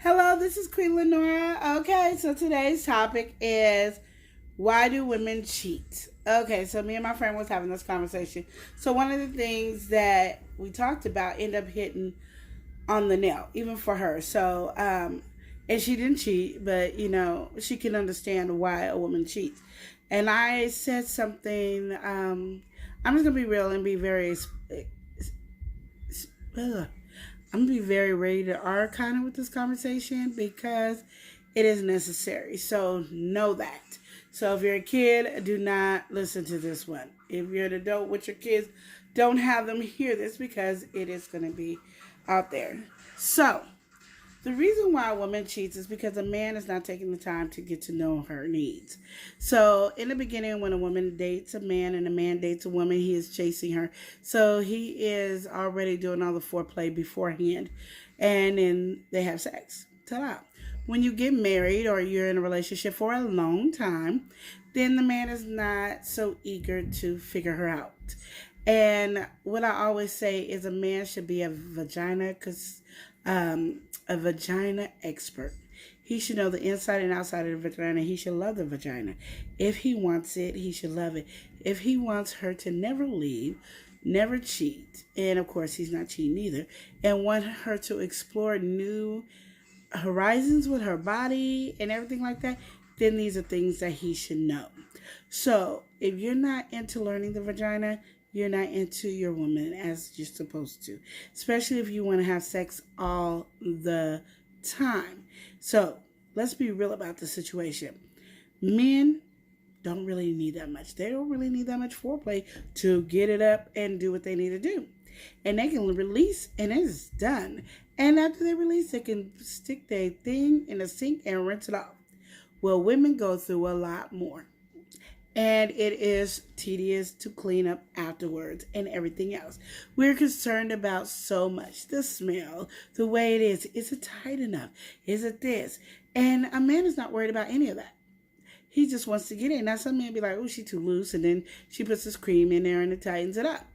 Hello, this is Queen Lenora. Okay, so today's topic is why do women cheat? Okay, so me and my friend was having this conversation. So one of the things that we talked about ended up hitting on the nail, even for her. And she didn't cheat, but she can understand why a woman cheats. And I said something. I'm just gonna be real and be very. I'm gonna be very rated R kind of with this conversation because it is necessary. So know that. So if you're a kid, do not listen to this one. If you're an adult with your kids, don't have them hear this because it is going to be out there. So the reason why a woman cheats is because a man is not taking the time to get to know her needs. So, in the beginning, when a woman dates a man and a man dates a woman, he is chasing her. So, he is already doing all the foreplay beforehand. And then they have sex. Ta-da. When you get married or you're in a relationship for a long time, then the man is not so eager to figure her out. And what I always say is a man should be a vagina expert. He should know the inside and outside of the vagina. He should love the vagina. If he wants it, he should love it. If he wants her to never leave, never cheat, and of course he's not cheating either, and want her to explore new horizons with her body and everything like that, then these are things that he should know. So if you're not into learning the vagina, you're not into your woman as you're supposed to, especially if you want to have sex all the time. So let's be real about the situation. Men don't really need that much. They don't really need that much foreplay to get it up and do what they need to do. And they can release and it's done. And after they release, they can stick their thing in the sink and rinse it off. Well, women go through a lot more. And it is tedious to clean up afterwards and everything else. We're concerned about so much. The smell, the way it is it tight enough? Is it this? And a man is not worried about any of that. He just wants to get in. Now some men be like, oh, she's too loose, and then she puts this cream in there and it tightens it up.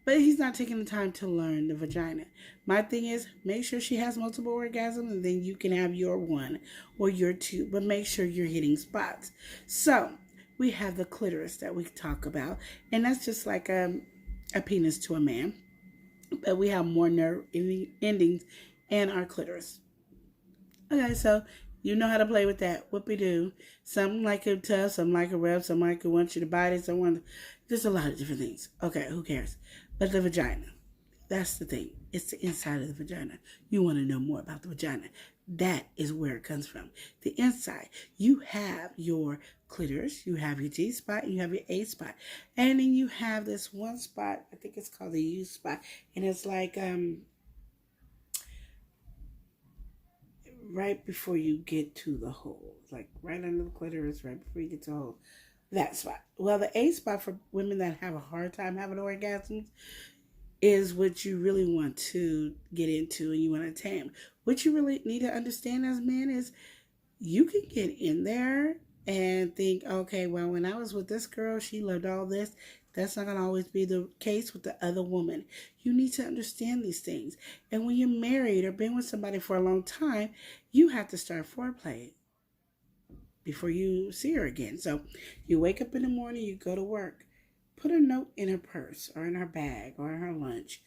But he's not taking the time to learn the vagina. My thing is, make sure she has multiple orgasms and then you can have your one or your two. But make sure you're hitting spots. So we have the clitoris that we talk about, and that's just like a penis to a man, but we have more nerve endings in our clitoris. Okay, so you know how to play with that. Whoopie-doo. Some like it tough, some like it rough, some like it want you to bite it, there's a lot of different things. Okay, who cares? But the vagina, that's the thing. It's the inside of the vagina. You want to know more about the vagina. That is where it comes from. The inside. You have your clitoris, you have your G spot, you have your A spot. And then you have this one spot, I think it's called the U spot. And it's like right before you get to the hole. Like right under the clitoris, right before you get to the hole. That spot. Well, the A spot for women that have a hard time having orgasms is what you really want to get into and you want to tame. What you really need to understand as men is you can get in there and think, okay, well, when I was with this girl, she loved all this. That's not going to always be the case with the other woman. You need to understand these things. And when you're married or been with somebody for a long time, you have to start foreplay before you see her again. So you wake up in the morning, you go to work. Put a note in her purse or in her bag or in her lunch,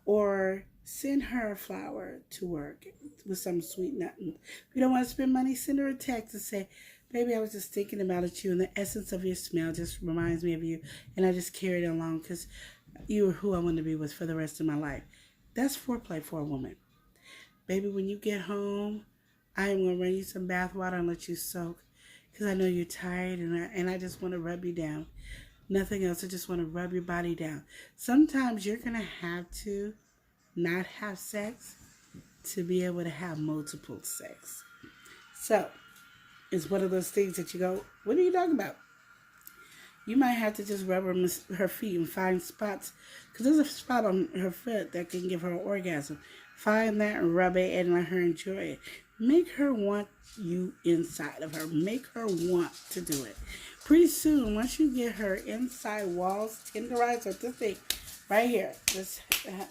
or send her a flower to work with some sweet nothing. If you don't want to spend money, send her a text and say, baby, I was just thinking about you and the essence of your smell just reminds me of you, and I just carried it along because you are who I want to be with for the rest of my life. That's foreplay for a woman. Baby, when you get home, I am going to run you some bath water and let you soak because I know you're tired and I just want to rub you down. Nothing else. I just want to rub your body down. Sometimes you're going to have to not have sex to be able to have multiple sex. So, it's one of those things that you go, what are you talking about? You might have to just rub her feet and find spots. Because there's a spot on her foot that can give her an orgasm. Find that and rub it and let her enjoy it. Make her want you inside of her. Make her want to do it. Pretty soon, once you get her inside walls tenderized with this thing right here,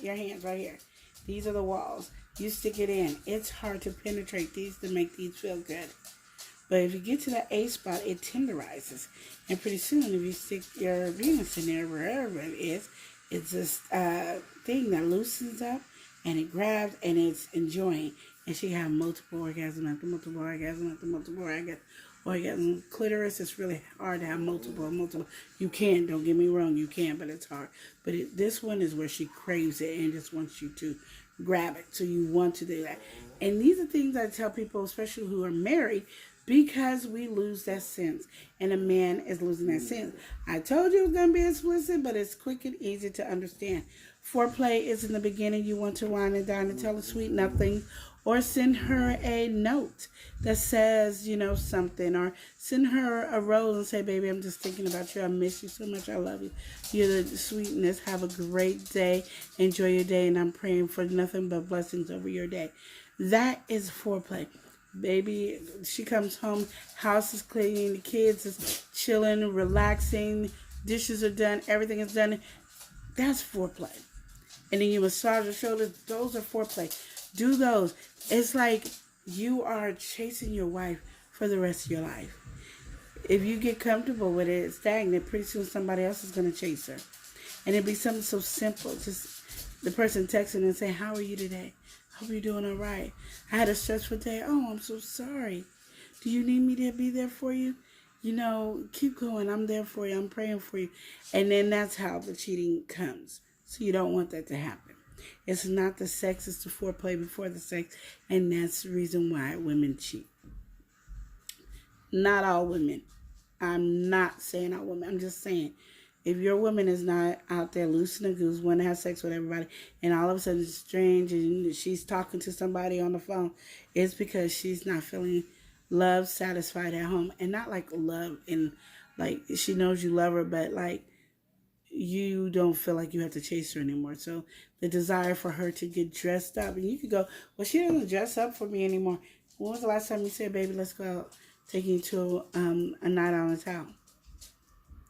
your hands right here. These are the walls. you stick it in. It's hard to penetrate these to make these feel good. But if you get to that A spot, it tenderizes. And pretty soon, if you stick your Venus in there, wherever it is, it's this thing that loosens up and it grabs and it's enjoying. And she have multiple orgasm after multiple orgasm after multiple orgasm. Clitoris, it's really hard to have multiple. You can, don't get me wrong, you can, but it's hard. But this one is where she craves it and just wants you to grab it. So you want to do that. And these are things I tell people, especially who are married, because we lose that sense. And a man is losing that sense. I told you it was going to be explicit, but it's quick and easy to understand. Foreplay is in the beginning. You want to wine and dine and tell her sweet nothing. Or send her a note that says, something. Or send her a rose and say, baby, I'm just thinking about you. I miss you so much. I love you. You're the sweetness. Have a great day. Enjoy your day. And I'm praying for nothing but blessings over your day. That is foreplay. Baby, she comes home, house is clean, the kids is chilling, relaxing, dishes are done, everything is done. That's foreplay. And then you massage her shoulders. Those are foreplay. Do those. It's like you are chasing your wife for the rest of your life. If you get comfortable with it, stagnant, pretty soon somebody else is going to chase her. And it'd be something so simple. Just the person texting and saying, how are you today? Hope you're doing all right. I had a stressful day. Oh, I'm so sorry. Do you need me to be there for you? Keep going. I'm there for you. I'm praying for you. And then that's how the cheating comes. So you don't want that to happen. It's not the sex. It's the foreplay before the sex. And that's the reason why women cheat. Not all women. I'm not saying all women. I'm just saying, if your woman is not out there loose and a goose, want to have sex with everybody, and all of a sudden it's strange and she's talking to somebody on the phone, it's because she's not feeling love, satisfied at home. And not like love and like she knows you love her, but like you don't feel like you have to chase her anymore. So the desire for her to get dressed up, and you could go, well, she doesn't dress up for me anymore. When was the last time you said, baby, let's go out, taking you to a night out in town?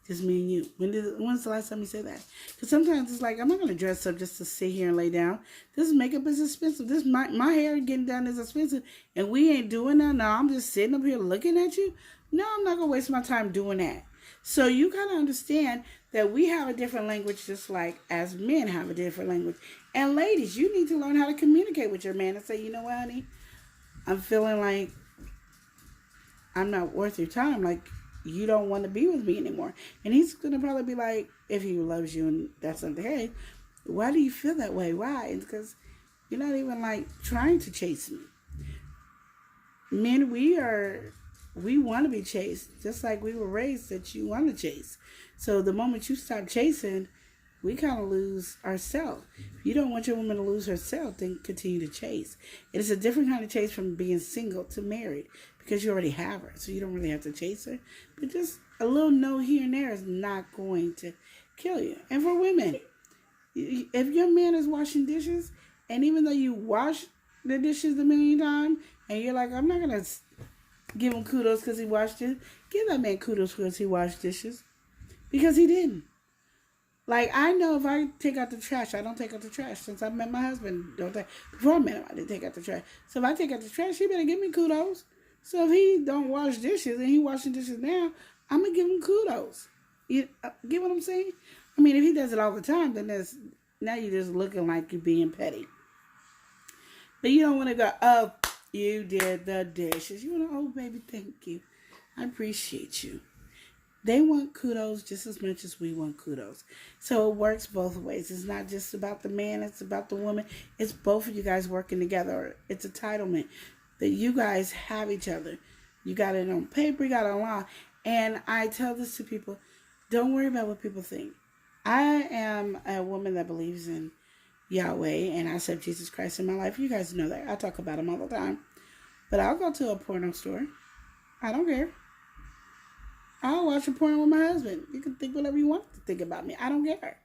Just me and you. When's the last time you said that? Because sometimes it's like, I'm not going to dress up just to sit here and lay down. This makeup is expensive. My hair getting done is expensive. And we ain't doing that. No, I'm just sitting up here looking at you. No, I'm not going to waste my time doing that. So you got to understand that we have a different language just like as men have a different language. And ladies, you need to learn how to communicate with your man and say, you know what, honey? I'm feeling like I'm not worth your time. Like, you don't want to be with me anymore. And he's going to probably be like, if he loves you and that's something, hey, why do you feel that way? Why? It's because you're not even like trying to chase me. Men, we want to be chased, just like we were raised that you want to chase. So the moment you stop chasing, we kind of lose ourselves. If you don't want your woman to lose herself, then continue to chase. It is a different kind of chase from being single to married, because you already have her, so you don't really have to chase her. But just a little no here and there is not going to kill you. And for women, if your man is washing dishes, and even though you wash the dishes a million times, and you're like, I'm not going to give him kudos because he washed it, give that man kudos because he washed dishes. Because he didn't. Like, I know if I take out the trash, I don't take out the trash. Since I met my husband, before I met him, I didn't take out the trash. So if I take out the trash, he better give me kudos. So if he don't wash dishes and he washing dishes now, I'm going to give him kudos. You get what I'm saying? I mean, if he does it all the time, then now you're just looking like you're being petty. But you don't want to go, oh, you did the dishes. You want to, oh, baby, thank you. I appreciate you. They want kudos just as much as we want kudos. So it works both ways. It's not just about the man. It's about the woman. It's both of you guys working together. It's entitlement that you guys have each other. You got it on paper. You got it on law. And I tell this to people. Don't worry about what people think. I am a woman that believes in Yahweh. And I accept Jesus Christ in my life. You guys know that. I talk about him all the time. But I'll go to a porno store. I don't care. I'll watch a porn with my husband. You can think whatever you want to think about me. I don't care.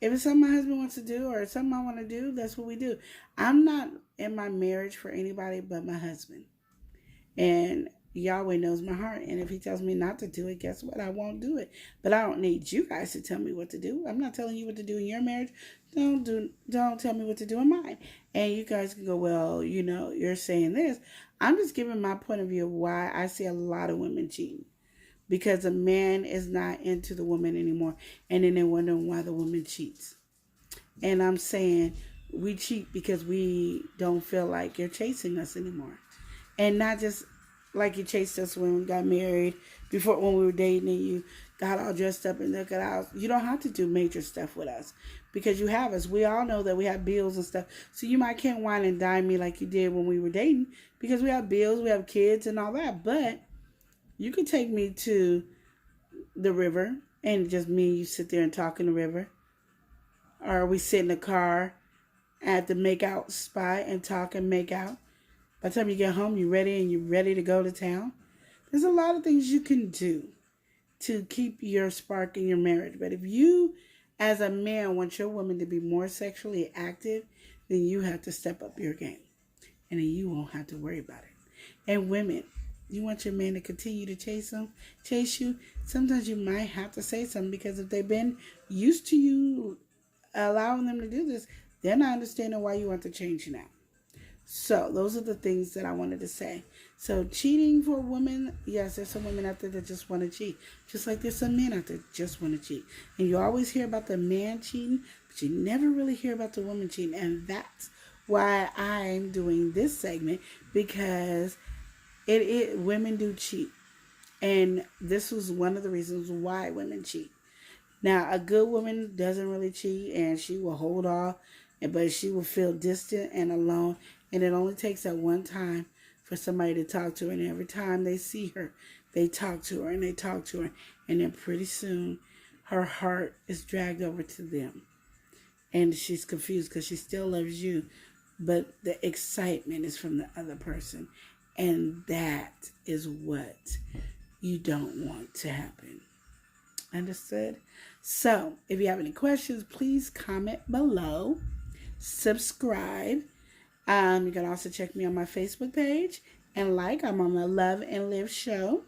If it's something my husband wants to do or something I want to do, that's what we do. I'm not in my marriage for anybody but my husband. And Yahweh knows my heart, and if he tells me not to do it, guess what? I won't do it. But I don't need you guys to tell me what to do. I'm not telling you what to do in your marriage. Don't tell me what to do in mine. And you guys can go, well, you're saying this. I'm just giving my point of view of why I see a lot of women cheating. Because a man is not into the woman anymore. And then they're wondering why the woman cheats. And I'm saying we cheat because we don't feel like you're chasing us anymore. And not just like you chased us when we got married, before when we were dating and you got all dressed up and look at us. You don't have to do major stuff with us because you have us. We all know that we have bills and stuff. So you might can't wine and dine me like you did when we were dating because we have bills, we have kids and all that. But you can take me to the river and just me and you sit there and talk in the river. Or we sit in the car at the makeout spot and talk and make out. By the time you get home, you're ready to go to town. There's a lot of things you can do to keep your spark in your marriage. But if you, as a man, want your woman to be more sexually active, then you have to step up your game. And then you won't have to worry about it. And women, you want your man to continue to chase you, sometimes you might have to say something because if they've been used to you allowing them to do this, they're not understanding why you want to change now. So those are the things that I wanted to say. So cheating for women, yes, there's some women out there that just want to cheat. Just like there's some men out there that just want to cheat. And you always hear about the man cheating, but you never really hear about the woman cheating. And that's why I'm doing this segment, because women do cheat. And this was one of the reasons why women cheat. Now, a good woman doesn't really cheat, and she will hold off, but she will feel distant and alone. And it only takes that one time for somebody to talk to her. And every time they see her, they talk to her and they talk to her. And then pretty soon, her heart is dragged over to them. And she's confused because she still loves you. But the excitement is from the other person. And that is what you don't want to happen. Understood? So, if you have any questions, please comment below. Subscribe. You can also check me on my Facebook page and I'm on the Love and Live show.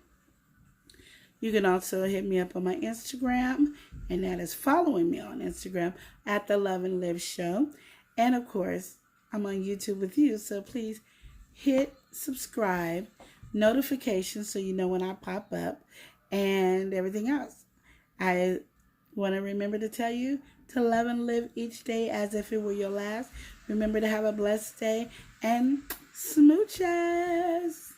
You can also hit me up on my Instagram, and that is following me on Instagram at the Love and Live show. And of course, I'm on YouTube with you, so please hit subscribe, notifications so you know when I pop up, and everything else. I want to remember to tell you to love and live each day as if it were your last. Remember to have a blessed day and smooches.